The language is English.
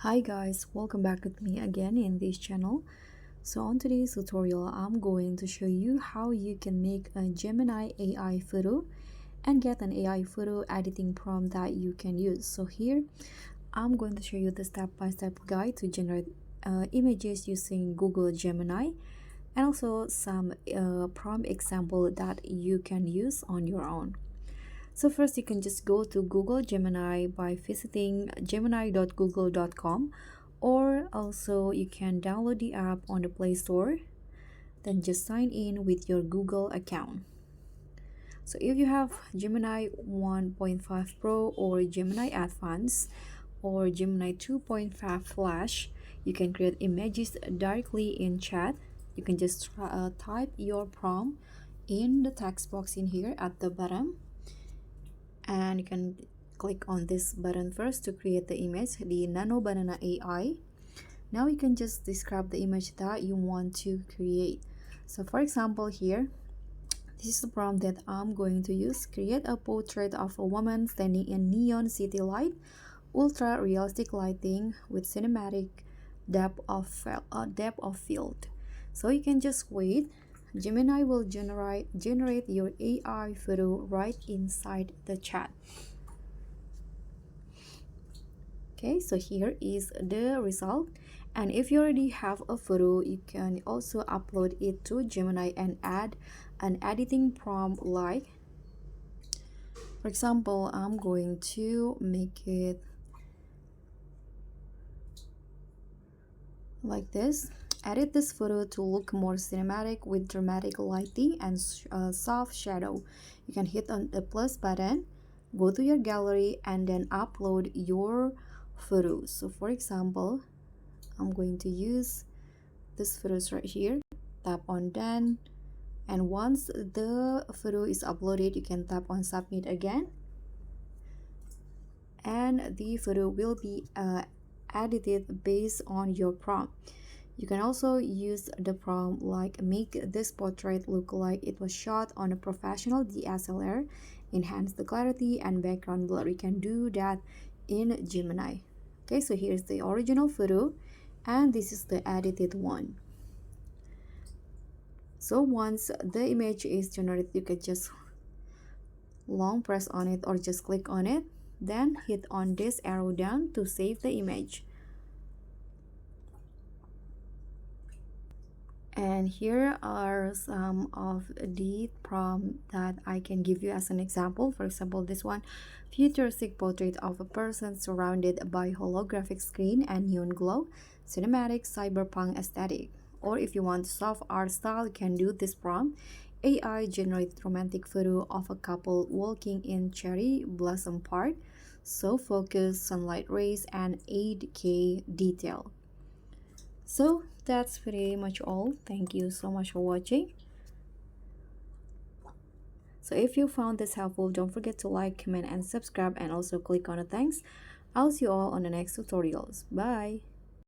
Hi guys, welcome back with me again in this channel. So on today's tutorial, I'm going to show you how you can make a Gemini AI photo and get an AI photo editing prompt that you can use. So here, I'm going to show you the step-by-step guide to generate images using Google Gemini and also some prompt example that you can use on your own. So first you can just go to Google Gemini by visiting gemini.google.com, or also you can download the app on the Play Store, then just sign in with your Google account. So if you have Gemini 1.5 Pro or Gemini Advanced or Gemini 2.5 Flash, you can create images directly in chat. You can just type your prompt in the text box in here at the bottom, and you can click on this button first to create the image, the Nano Banana AI. Now you can just describe the image that you want to create. So for example here, this is the prompt that I'm going to use. Create a portrait of a woman standing in neon city light, ultra realistic lighting with cinematic depth of field. So you can just wait. Gemini will generate your AI photo right inside the chat. Okay, so here is the result, and if you already have a photo, you can also upload it to Gemini and add an editing prompt like, for example, I'm going to make it like this. Edit this photo to look more cinematic with dramatic lighting and soft shadow. You can hit on the plus button, go to your gallery, and then upload your photos. So for example, I'm going to use this photos right here. Tap on done, and once the photo is uploaded, you can tap on submit again, and the photo will be edited based on your prompt. You can also use the prompt like make this portrait look like it was shot on a professional DSLR, enhance the clarity and background blur. You can do that in Gemini. Okay, so here's the original photo and this is the edited one. So once the image is generated, you can just long press on it or just click on it, then hit on this arrow down to save the image. And here are some of the prompt that I can give you as an example. For example, this one, futuristic portrait of a person surrounded by holographic screen and neon glow, cinematic cyberpunk aesthetic. Or if you want soft art style, you can do this prompt. AI generate romantic photo of a couple walking in cherry blossom park. So focus, sunlight rays, and 8K detail. So that's pretty much all. Thank you so much for watching. So if you found this helpful, don't forget to like, comment, and subscribe, and also click on the thanks. I'll see you all on the next tutorials. Bye.